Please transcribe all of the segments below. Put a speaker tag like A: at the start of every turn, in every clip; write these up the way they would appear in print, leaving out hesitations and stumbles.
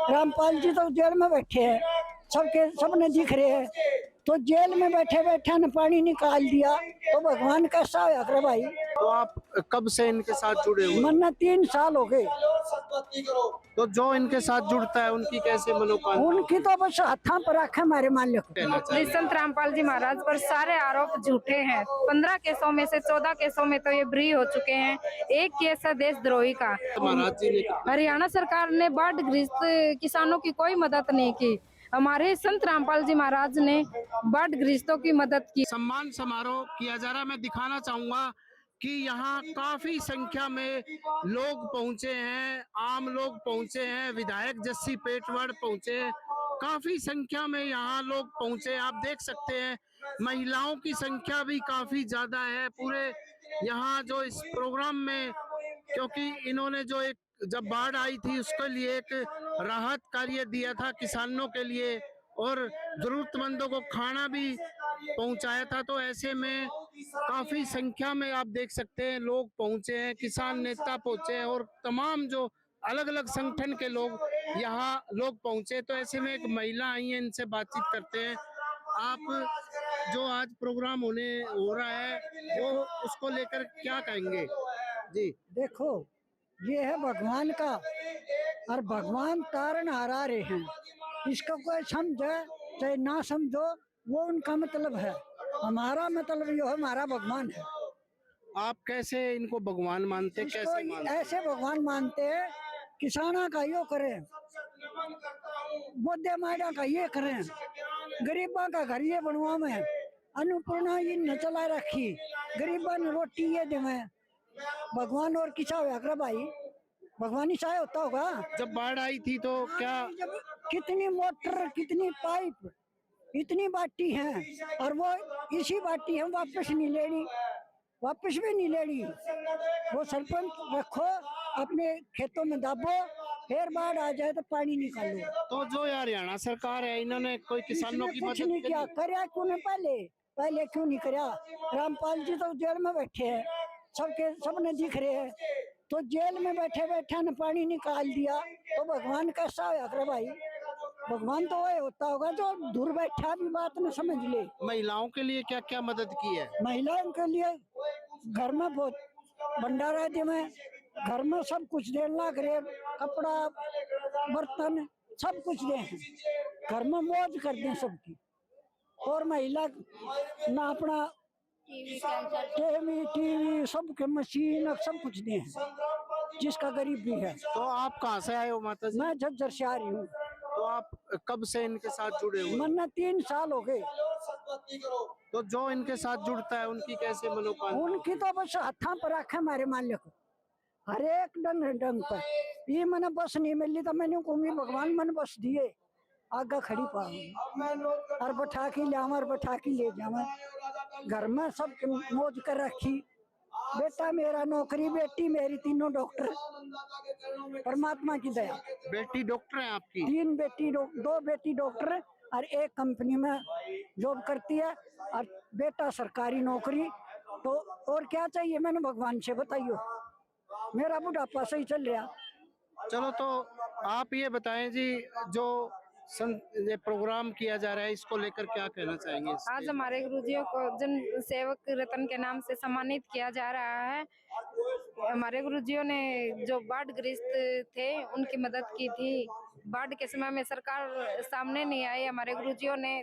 A: रामपाल जी तो जेल में बैठे हैं, सबके सबने दिख रहे हैं। तो जेल में बैठे बैठे ने पानी निकाल दिया, तो भगवान कैसा होया करे भाई।
B: तो आप कब से इनके साथ जुड़े हुए हैं?
A: मन्ना 3 साल हो गए।
B: तो जो इनके साथ जुड़ता है उनकी कैसे मनोकामना
A: उनकी तो बस हाथा पर रखे हमारे मालिक।
B: कहना चाहिए?
C: संत रामपाल जी महाराज पर सारे आरोप झूठे हैं। 15 केसों में से 14 केसों में तो ये बरी हो चुके हैं। एक केस है देशद्रोही का।
B: महाराज जी ने
C: हरियाणा सरकार ने बाढ़ग्रस्त किसानों की कोई मदद नहीं की। हमारे संत रामपाल जी महाराज ने बाढ़ग्रस्तों की मदद की।
B: सम्मान समारोह किया जा रहा है। मैं दिखाना चाहूंगा कि यहाँ काफी संख्या में लोग पहुंचे हैं, आम लोग पहुंचे हैं, विधायक जस्सी पेटवाड़ पहुंचे हैं। काफी संख्या में यहाँ लोग पहुंचे, आप देख सकते हैं। महिलाओं की संख्या भी काफी ज्यादा है पूरे यहाँ जो इस प्रोग्राम में, क्योंकि इन्होंने जो एक जब बाढ़ आई थी उसके लिए एक राहत कार्य दिया था किसानों के लिए और जरूरतमंदों को खाना भी पहुंचाया था। तो ऐसे में काफी संख्या में आप देख सकते हैं लोग पहुंचे हैं, किसान नेता पहुंचे हैं और तमाम जो अलग अलग संगठन के लोग यहाँ लोग पहुंचे। तो ऐसे में एक महिला आई है, इनसे बातचीत करते हैं। आप जो आज प्रोग्राम हो रहा है वो उसको लेकर क्या कहेंगे जी?
A: देखो, ये है भगवान का, और भगवान तारण हारा रहे हैं। इसका कोई समझे चाहे ना समझो, वो उनका मतलब है। हमारा मतलब ये है, हमारा भगवान है।
B: आप कैसे इनको भगवान मानते, कैसे
A: इसको
B: मानते?
A: ऐसे भगवान मानते हैं, किसाना का यो करें, बोधे माड़ा का ये करें, गरीबा का घर ये बनवा में, अन्नपूर्णा ये न चला रखी, गरीबा ने रोटी ये देवे। भगवान और किसा होया भाई, भगवान ही चाहे होता होगा।
B: जब बाढ़ आई थी तो क्या
A: जब कितनी मोटर, कितनी पाइप, इतनी बाटी है, और वो इसी बाटी हम वापस नहीं लेनी, वापस भी नहीं लेनी। वो सरपंच रखो, अपने खेतों में दाबो, फिर बाढ़ आ जाए तो पानी निकालो।
B: तो जो यार हरियाणा सरकार है इन्होंने कोई किसानों की
A: कुछ
B: मदद
A: नहीं किया, करया क्यों नहीं पहले क्यों नहीं करया। रामपाल जी तो जेल में बैठे हैं, सबके सबने दिख रहे हैं। तो जेल में बैठे बैठे ने पानी निकाल दिया, तो भगवान कैसा होया करे भाई। भगवान तो वही होता होगा जो दूर बैठा भी बात न समझ ले।
B: महिलाओं के लिए क्या क्या मदद की है?
A: महिलाओं के लिए घर में बहुत भंडारा दे, में घर में सब कुछ देने लग रहे, कपड़ा बर्तन सब कुछ दे हैं, घर में मौज कर दें सबकी। और महिला ना अपना टीवी सबके मशीन सब कुछ दे हैं, जिसका गरीब भी है।
B: तो आप कहाँ से आए हो माता जी?
A: मैं झज्जर से आ रही हूँ।
B: तो आप कब से इनके साथ जुड़े हुए?
A: मन्ना 3 साल हो गए।
B: तो जो इनके साथ जुड़ता है उनकी कैसे मनोकामना?
A: उनकी तो बस हाथा पर रखे हमारे मालिक, हर एक डंग पर। ये मैंने बस नहीं मिली तो मैंने कहूंगी भगवान मैंने बस दिए, आगा खड़ी पाऊंगी और बैठा के ले और बैठा के ले जावा। घर में सब मौज कर रखी, बेटा मेरा नौकरी, बेटी मेरी, तीनों डॉक्टर, परमात्मा की दया।
B: बेटी डॉक्टर है आपकी?
A: 3 बेटी, 2 बेटी डॉक्टर और एक कंपनी में जॉब करती है, और बेटा सरकारी नौकरी। तो और क्या चाहिए मैंने भगवान से, बताइयो। मेरा बुढ़ापा सही चल रहा।
B: चलो तो आप ये बताएं जी, जो ये प्रोग्राम किया जा रहा है इसको लेकर क्या कहना चाहेंगे?
C: आज हमारे गुरुजियों को जन सेवक रत्न के नाम से सम्मानित किया जा रहा है। हमारे गुरुजियों ने जो बाढ़ग्रस्त थे उनकी मदद की थी। बाढ़ के समय में सरकार सामने नहीं आई। हमारे गुरुजियों ने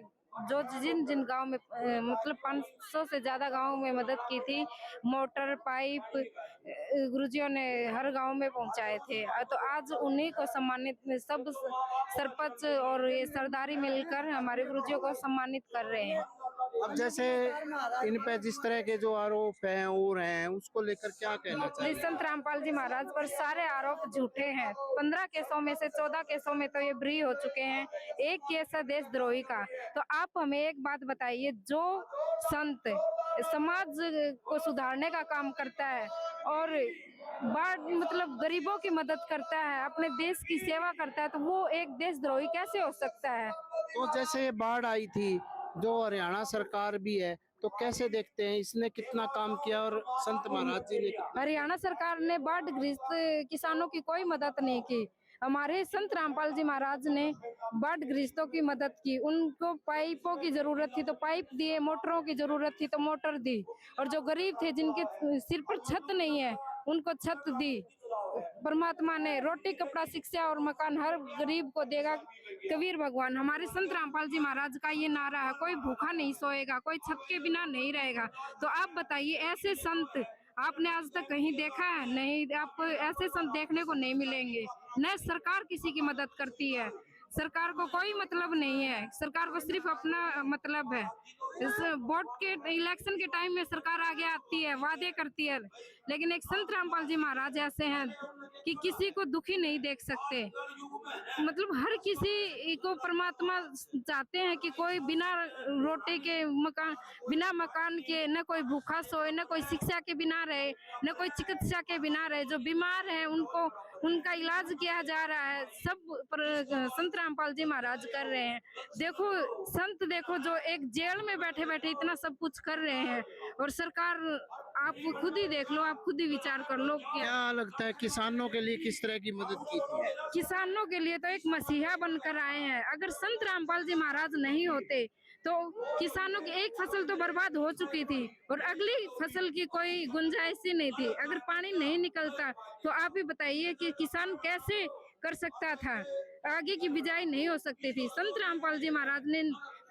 C: जो जिन जिन गांव में मतलब 500 से ज्यादा गांव में मदद की थी, मोटर पाइप गुरुजियों ने हर गांव में पहुंचाए थे। तो आज उन्हीं को सम्मानित, सब सरपंच और ये सरदारी मिलकर हमारे गुरुजियों को सम्मानित कर रहे हैं।
B: अब जैसे इन पे जिस तरह के जो आरोप हैं और हैं उसको लेकर क्या कहना चाहिए?
C: संत रामपाल जी महाराज पर सारे आरोप झूठे हैं। 15 केसों में से 14 केसों में तो ये बरी हो चुके हैं। एक केस है देशद्रोही का। तो आप हमें एक बात बताइए, जो संत समाज को सुधारने का काम करता है और बाढ़ मतलब गरीबों की मदद करता है, अपने देश की सेवा करता है, तो वो एक देशद्रोही कैसे हो सकता है?
B: तो जैसे बाढ़ आई थी, जो हरियाणा सरकार भी है, तो कैसे देखते हैं इसने कितना काम किया और संत महाराज जी ने कितना?
C: हरियाणा सरकार ने बाढ़ग्रस्त किसानों की कोई मदद नहीं की। हमारे संत रामपाल जी महाराज ने बाढ़ ग्रस्तों की मदद की, उनको पाइपों की जरूरत थी तो पाइप दिए, मोटरों की जरूरत थी तो मोटर दी, और जो गरीब थे जिनके सिर पर छत नहीं है उनको छत दी। परमात्मा ने रोटी, कपड़ा, शिक्षा और मकान हर गरीब को देगा कबीर भगवान। हमारे संत रामपाल जी महाराज का ये नारा है, कोई भूखा नहीं सोएगा, कोई छत के बिना नहीं रहेगा। तो आप बताइए, ऐसे संत आपने आज तक कहीं देखा है? नहीं, आपको ऐसे संत देखने को नहीं मिलेंगे। न सरकार किसी की मदद करती है, सरकार को कोई मतलब नहीं है, सरकार को सिर्फ अपना मतलब है। इस वोट के इलेक्शन के टाइम में सरकार आगे आती है, वादे करती है, लेकिन एक संत रामपाल जी महाराज ऐसे हैं कि किसी को दुखी नहीं देख सकते। मतलब हर किसी को परमात्मा चाहते हैं कि कोई बिना रोटी के मकान, बिना मकान के न कोई भूखा सोए, न कोई शिक्षा के बिना रहे, न कोई चिकित्सा के बिना रहे। जो बीमार है उनको उनका इलाज किया जा रहा है, सब संत रामपाल जी महाराज कर रहे हैं। देखो संत, देखो जो एक जेल में बैठे बैठे इतना सब कुछ कर रहे हैं, और सरकार, आप खुद ही देख लो, आप खुद ही विचार कर लो।
B: क्या लगता है किसानों के लिए किस तरह की मदद की थी?
C: किसानों के लिए तो एक मसीहा बनकर आए हैं। अगर संत रामपाल जी महाराज नहीं होते तो किसानों की एक फसल तो बर्बाद हो चुकी थी, और अगली फसल की कोई गुंजाइश ही नहीं थी। अगर पानी नहीं निकलता तो आप ही बताइए कि किसान कैसे कर सकता था, आगे की बिजाई नहीं हो सकती थी। संत रामपाल जी महाराज ने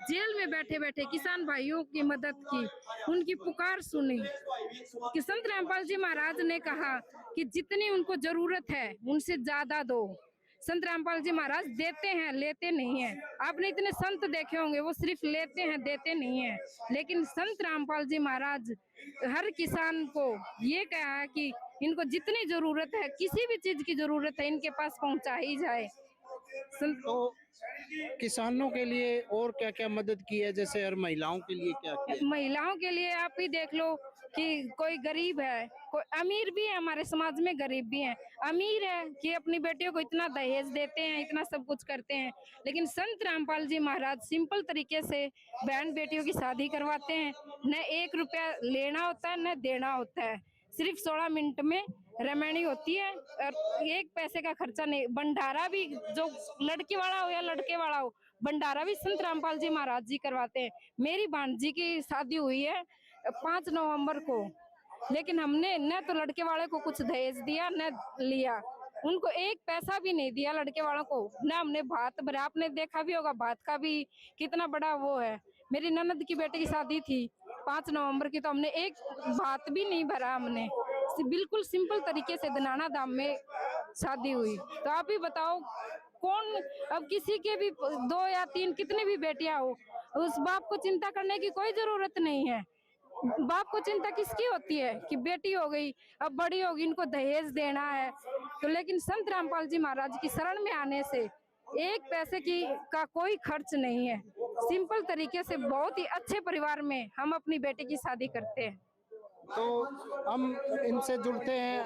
C: जेल में बैठे बैठे किसान भाइयों की मदद की, उनकी पुकार सुनी। कि संत रामपाल जी महाराज ने कहा कि जितनी उनको जरूरत है उनसे ज्यादा दो। संत रामपाल जी महाराज देते हैं, लेते नहीं है। आपने इतने संत देखे होंगे, वो सिर्फ लेते हैं, देते नहीं है। लेकिन संत रामपाल जी महाराज हर किसान को ये कहा है कि इनको जितनी जरूरत है, किसी भी चीज की जरूरत है, इनके पास पहुंचाई जाए।
B: तो किसानों के लिए और क्या क्या मदद की है, जैसे हर महिलाओं के लिए क्या किया है?
C: महिलाओं के लिए आप ही देख लो कि कोई गरीब है, कोई अमीर भी है, हमारे समाज में गरीब भी है। अमीर है कि अपनी बेटियों को इतना दहेज देते हैं, इतना सब कुछ करते हैं, लेकिन संत रामपाल जी महाराज सिंपल तरीके से बहन बेटियों की शादी करवाते हैं। न 1 रुपया लेना होता है, न देना होता है। सिर्फ 16 मिनट में रमैनी होती है, और 1 पैसे का खर्चा नहीं। भंडारा भी, जो लड़की वाला हो या लड़के वाला हो, भंडारा भी संत रामपाल जी महाराज जी करवाते हैं। मेरी भांजी की शादी हुई है 5 नवंबर को, लेकिन हमने न तो लड़के वाले को कुछ दहेज दिया न लिया, उनको 1 पैसा भी नहीं दिया लड़के वालों को। न हमने भात भरा, आपने देखा भी होगा भात का भी कितना बड़ा वो है। मेरी ननद की बेटे की शादी थी 5 नवंबर की, तो हमने 1 भात भी नहीं भरा। हमने बिल्कुल सिंपल तरीके से दनाना धाम में शादी हुई। तो आप ही बताओ, कौन, अब किसी के भी 2 या 3 कितने भी बेटियां हो, उस बाप को चिंता करने की कोई जरूरत नहीं है। बाप को चिंता किसकी होती है कि बेटी हो गई, अब बड़ी होगी, इनको दहेज देना है। तो लेकिन संत रामपाल जी महाराज की शरण में आने से 1 पैसे का कोई खर्च नहीं है। सिंपल तरीके से बहुत ही अच्छे परिवार में हम अपनी बेटी की शादी करते हैं।
B: तो हम इनसे जुड़ते हैं।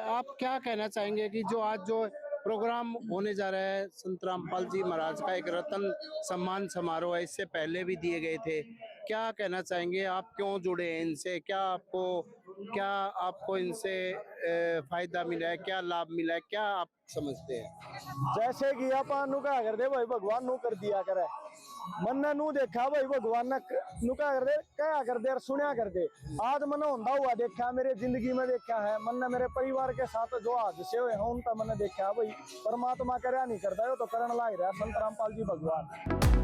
B: आप क्या कहना चाहेंगे कि जो आज जो प्रोग्राम होने जा रहा है संत रामपाल जी महाराज का, एक रतन सम्मान समारोह है, इससे पहले भी दिए गए थे, क्या कहना चाहेंगे? आप क्यों जुड़े हैं इनसे? क्या आपको इनसे फायदा मिला है, क्या लाभ मिला है, क्या आप समझते हैं?
D: जैसे कि अपन नु क्या कर दे भाई, भगवान नु कर दिया करे, मन ने नु देखा भाई, भगवान ने नु क्या कर दे, क्या कर दे और सुनिया कर दे। आज मन होंदा हुआ देखा, मेरे जिंदगी में देखा है। मन ने मेरे परिवार के साथ जो हादसे हुए हैं उनका मैंने देखा भाई, परमात्मा करे नहीं करता है तो करने लाग रहा संत रामपाल जी भगवान।